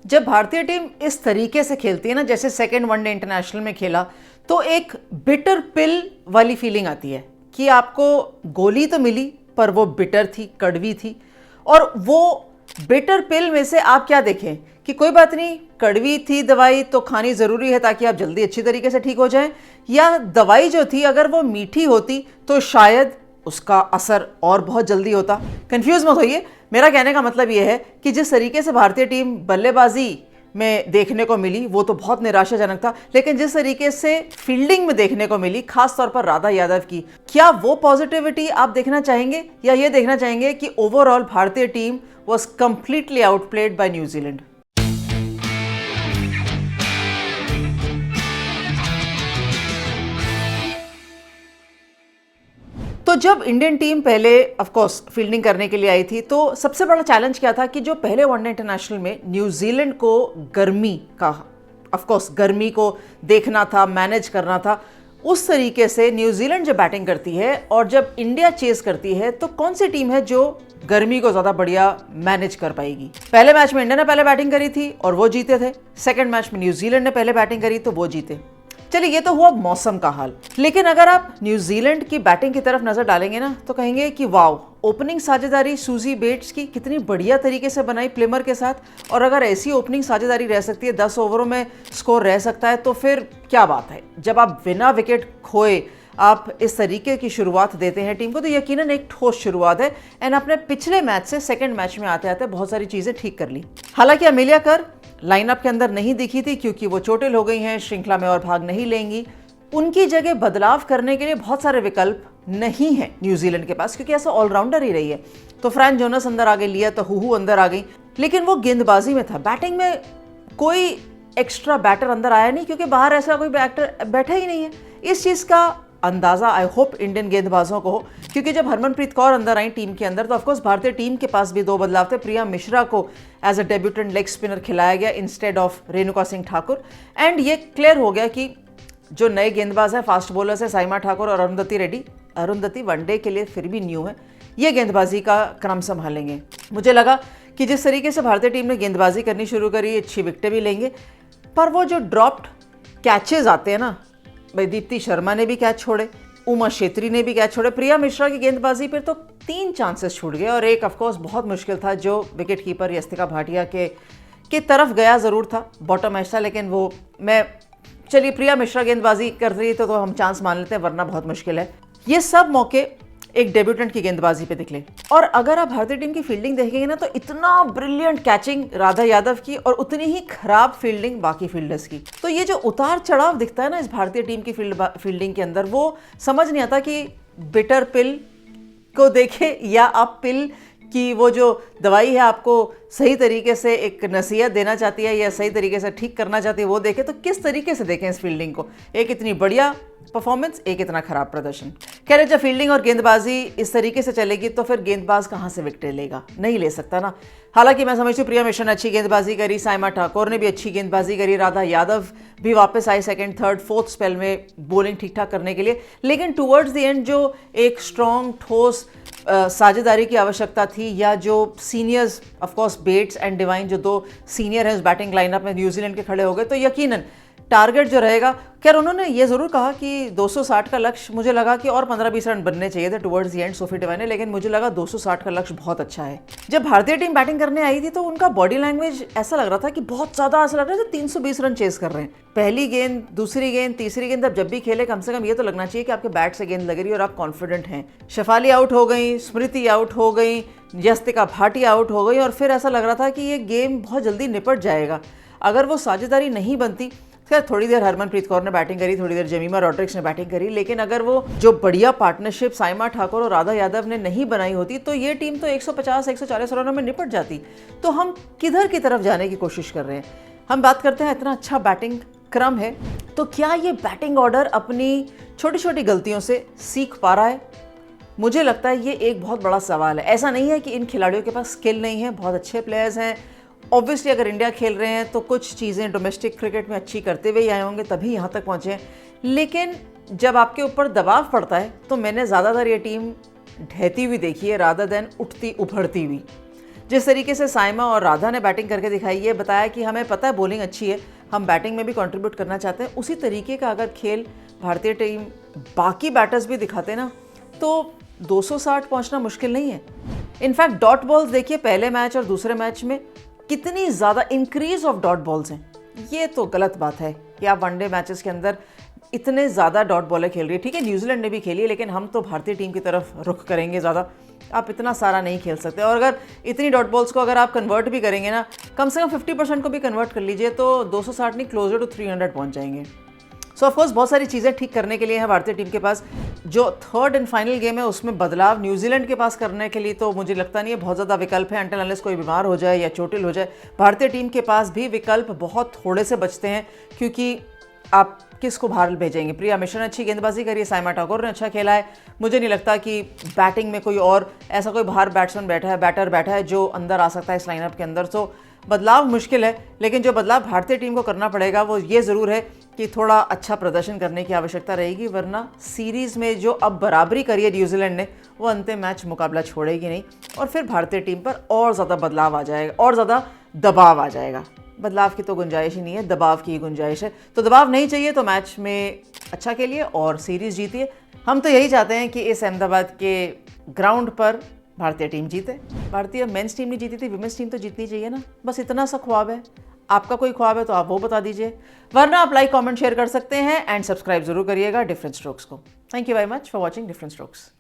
जब भारतीय टीम इस तरीके से खेलती है ना, जैसे सेकेंड वनडे इंटरनेशनल में खेला, तो एक बिटर पिल वाली फीलिंग आती है कि आपको गोली तो मिली पर वो बिटर थी, कड़वी थी। और वो बिटर पिल में से आप क्या देखें कि कोई बात नहीं, कड़वी थी दवाई तो खानी ज़रूरी है ताकि आप जल्दी अच्छी तरीके से ठीक हो जाएं, या दवाई जो थी अगर वो मीठी होती तो शायद उसका असर और बहुत जल्दी होता। कंफ्यूज मत होइए, मेरा कहने का मतलब ये है कि जिस तरीके से भारतीय टीम बल्लेबाजी में देखने को मिली वो तो बहुत निराशाजनक था, लेकिन जिस तरीके से फील्डिंग में देखने को मिली, खास तौर पर राधा यादव की, क्या वो पॉजिटिविटी आप देखना चाहेंगे या ये देखना चाहेंगे कि ओवरऑल भारतीय team was completely outplayed by New Zealand? तो जब इंडियन टीम पहले ऑफ कोर्स फील्डिंग करने के लिए आई थी, तो सबसे बड़ा चैलेंज क्या था कि जो पहले वनडे इंटरनेशनल में न्यूजीलैंड को गर्मी का, ऑफ कोर्स गर्मी को देखना था, मैनेज करना था। उस तरीके से न्यूजीलैंड जब बैटिंग करती है और जब इंडिया चेस करती है, तो कौन सी टीम है जो गर्मी को ज़्यादा बढ़िया मैनेज कर पाएगी? पहले मैच में इंडिया ने पहले बैटिंग करी थी और वो जीते थे। सेकेंड मैच में न्यूजीलैंड ने पहले बैटिंग करी तो वो जीते। चलिए, ये तो हुआ मौसम का हाल, लेकिन अगर आप न्यूजीलैंड की बैटिंग की तरफ नजर डालेंगे ना, तो कहेंगे कि वाओ, ओपनिंग साझेदारी सूजी बेट्स की कितनी बढ़िया तरीके से बनाई प्लेमर के साथ। और अगर ऐसी ओपनिंग साझेदारी रह सकती है, 10 ओवरों में स्कोर रह सकता है, तो फिर क्या बात है। जब आप बिना विकेट खोए आप इस तरीके की शुरुआत देते हैं टीम को, तो यकीनन एक ठोस शुरुआत है। एंड अपने पिछले मैच से सेकेंड मैच में आते आते बहुत सारी चीजें ठीक कर ली। हालांकि अमेलिया कर लाइनअप के अंदर नहीं दिखी थी क्योंकि वो चोटिल हो गई हैं, श्रृंखला में और भाग नहीं लेंगी। उनकी जगह बदलाव करने के लिए बहुत सारे विकल्प नहीं है न्यूजीलैंड के पास, क्योंकि ऐसा ऑलराउंडर ही रही है। तो फ्रैन जोनस अंदर आ गई, लिया तो हुहू अंदर आ गई, लेकिन वो गेंदबाजी में था। बैटिंग में कोई एक्स्ट्रा बैटर अंदर आया नहीं, क्योंकि बाहर ऐसा कोई बैटर बैठा ही नहीं है। इस चीज़ का अंदाजा आई होप इंडियन गेंदबाजों को हो, क्योंकि जब हरमनप्रीत कौर अंदर आई टीम के अंदर, तो ऑफकोर्स भारतीय टीम के पास भी दो बदलाव थे। प्रिया मिश्रा को as a debutante leg spinner खिलाया गया instead of Renuka Singh Thakur. And ये क्लियर हो गया कि जो नए गेंदबाज हैं, फास्ट बॉलर्स हैं, साइमा ठाकुर और अरुंधति रेड्डी। अरुंधति वनडे के लिए फिर भी न्यू है, ये गेंदबाजी का क्रम संभालेंगे। मुझे लगा कि जिस तरीके से भारतीय टीम ने गेंदबाजी करनी शुरू करी, अच्छी विकेटें भी लेंगे, पर वो जो ड्रॉप्ड कैचेज आते हैं ना, भाई दीप्ति शर्मा ने भी कैच छोड़े, उमा छेत्री ने भी कैच छोड़े, प्रिया मिश्रा की गेंदबाजी पर तो 3 चांसेस छूट गए और एक ऑफकोर्स बहुत मुश्किल था जो विकेट कीपर यस्तिका भाटिया के तरफ गया ज़रूर था, बॉटम एज था, लेकिन वो चलिए प्रिया मिश्रा गेंदबाजी कर रही तो हम चांस मान लेते हैं, वरना बहुत मुश्किल है। ये सब मौके एक डेब्यूटेंट की गेंदबाजी पे निकले। और अगर आप भारतीय टीम की फील्डिंग देखेंगे ना, तो इतना ब्रिलियंट कैचिंग राधा यादव की और उतनी ही खराब फील्डिंग बाकी फील्डर्स की। तो ये जो उतार चढ़ाव दिखता है ना इस भारतीय टीम की फील्डिंग के अंदर, वो समझ नहीं आता कि बिटर पिल को देखे या आप पिल कि वो जो दवाई है आपको सही तरीके से एक नसीहत देना चाहती है या सही तरीके से ठीक करना चाहती है, वो देखें। तो किस तरीके से देखें इस फील्डिंग को, एक इतनी बढ़िया परफॉर्मेंस, एक इतना खराब प्रदर्शन। कह रहे जब फील्डिंग और गेंदबाजी इस तरीके से चलेगी तो फिर गेंदबाज कहाँ से विकेट लेगा, नहीं ले सकता ना। हालांकि मैं समझती हूँ प्रिया मिश्रा ने अच्छी गेंदबाजी करी, साइमा ठाकुर ने भी अच्छी गेंदबाजी करी, राधा यादव भी वापस आई सेकंड, थर्ड, फोर्थ स्पेल में बॉलिंग ठीक ठाक करने के लिए। लेकिन टुवर्ड्स द एंड जो एक स्ट्रॉन्ग ठोस साझेदारी की आवश्यकता थी, या जो seniors of course Bates and Devine जो 2 सीनियर हैं उस बैटिंग लाइनअप में न्यूजीलैंड के खड़े हो गए, तो यकीनन टारगेट जो रहेगा। खैर उन्होंने ये ज़रूर कहा कि 260 का लक्ष्य, मुझे लगा कि और 15-20 रन बनने चाहिए थे towards the end Sophie Devine ने, लेकिन मुझे लगा 260 का लक्ष्य बहुत अच्छा है। जब भारतीय टीम बैटिंग करने आई थी तो उनका बॉडी लैंग्वेज ऐसा लग रहा था कि बहुत ज़्यादा ऐसा लग रहा था 320 रन चेस कर रहे हैं। पहली गेंद, दूसरी गेंद, तीसरी गेंद, जब भी खेले कम से कम ये तो लगना चाहिए कि आपके बैट से गेंद लग रही है और आप कॉन्फिडेंट हैं। शेफाली आउट हो गई, स्मृति आउट हो गई, यस्तिका भाटिया आउट हो गई, और फिर ऐसा लग रहा था कि ये गेम बहुत जल्दी निपट जाएगा अगर वो साझेदारी नहीं बनती। खैर थोड़ी देर हरमनप्रीत कौर ने बैटिंग करी, थोड़ी देर जेमिमा रॉड्रिक्स ने बैटिंग करी, लेकिन अगर वो जो बढ़िया पार्टनरशिप साइमा ठाकुर और राधा यादव ने नहीं बनाई होती तो ये टीम तो 150-140 रनों में निपट जाती। तो हम किधर की तरफ जाने की कोशिश कर रहे हैं? हम बात करते हैं इतना अच्छा बैटिंग क्रम है, तो क्या ये बैटिंग ऑर्डर अपनी छोटी छोटी गलतियों से सीख पा रहा है? मुझे लगता है ये एक बहुत बड़ा सवाल है। ऐसा नहीं है कि इन खिलाड़ियों के पास स्किल नहीं है, बहुत अच्छे प्लेयर्स हैं। ऑब्वियसली अगर इंडिया खेल रहे हैं तो कुछ चीज़ें डोमेस्टिक क्रिकेट में अच्छी करते हुए ही आए होंगे, तभी यहाँ तक पहुँचे हैं। लेकिन जब आपके ऊपर दबाव पड़ता है तो मैंने ज़्यादातर ये टीम ढहती हुई देखी है रादर देन उठती उभरती हुई। जिस तरीके से साइमा और राधा ने बैटिंग करके दिखाई है, बताया कि हमें पता है बॉलिंग अच्छी है, हम बैटिंग में भी कंट्रीब्यूट करना चाहते हैं, उसी तरीके का अगर खेल भारतीय टीम बाकी बैटर्स भी दिखाते ना तो 260 पहुंचना मुश्किल नहीं है। इनफैक्ट डॉट बॉल्स देखिए, पहले मैच और दूसरे मैच में कितनी ज़्यादा इंक्रीज ऑफ डॉट बॉल्स हैं। ये तो गलत बात है कि आप वनडे मैचेस के अंदर इतने ज़्यादा डॉट बॉलें खेल रही है। ठीक है, न्यूजीलैंड ने भी खेली है, लेकिन हम तो भारतीय टीम की तरफ रुख करेंगे ज़्यादा। आप इतना सारा नहीं खेल सकते, और अगर इतनी डॉट बॉल्स को अगर आप कन्वर्ट भी करेंगे ना, कम से कम 50% को भी कन्वर्ट कर लीजिए तो 260 नहीं, क्लोजर टू 300 पहुंच जाएंगे। सो ऑफकोर्स बहुत सारी चीज़ें ठीक करने के लिए है भारतीय टीम के पास। जो थर्ड एंड फाइनल गेम है उसमें बदलाव न्यूजीलैंड के पास करने के लिए तो मुझे लगता नहीं है बहुत ज़्यादा विकल्प है, अनटिल अनलेस कोई बीमार हो जाए या चोटिल हो जाए। भारतीय टीम के पास भी विकल्प बहुत थोड़े से बचते हैं, क्योंकि आप किसको बाहर भेजेंगे। प्रिया मिश्रा ने अच्छी गेंदबाजी करी है, साइमा ठाकुर ने अच्छा खेला है। मुझे नहीं लगता कि बैटिंग में कोई और ऐसा कोई बाहर बैट्समैन बैटर बैठा है जो अंदर आ सकता है इस लाइनअप के अंदर। तो बदलाव मुश्किल है, लेकिन जो बदलाव भारतीय टीम को करना पड़ेगा वो ये ज़रूर है कि थोड़ा अच्छा प्रदर्शन करने की आवश्यकता रहेगी, वरना सीरीज़ में जो अब बराबरी करी है न्यूजीलैंड ने, वो अंतिम मैच मुकाबला छोड़ेगी नहीं, और फिर भारतीय टीम पर और ज़्यादा बदलाव आ जाएगा, और ज़्यादा दबाव आ जाएगा। बदलाव की तो गुंजाइश ही नहीं है, दबाव की गुंजाइश है। तो दबाव नहीं चाहिए तो मैच में अच्छा खेलिए और सीरीज़ जीतिए। हम तो यही चाहते हैं कि इस अहमदाबाद के ग्राउंड पर भारतीय टीम जीते। भारतीय मेंस टीम नहीं जीती थी, विमेंस टीम तो जीतनी चाहिए ना, बस इतना सा ख्वाब है। आपका कोई ख्वाब है तो आप वो बता दीजिए, वरना आप लाइक कमेंट शेयर कर सकते हैं एंड सब्सक्राइब जरूर करिएगा डिफरेंट स्ट्रोक्स को। Thank you very much for watching different strokes.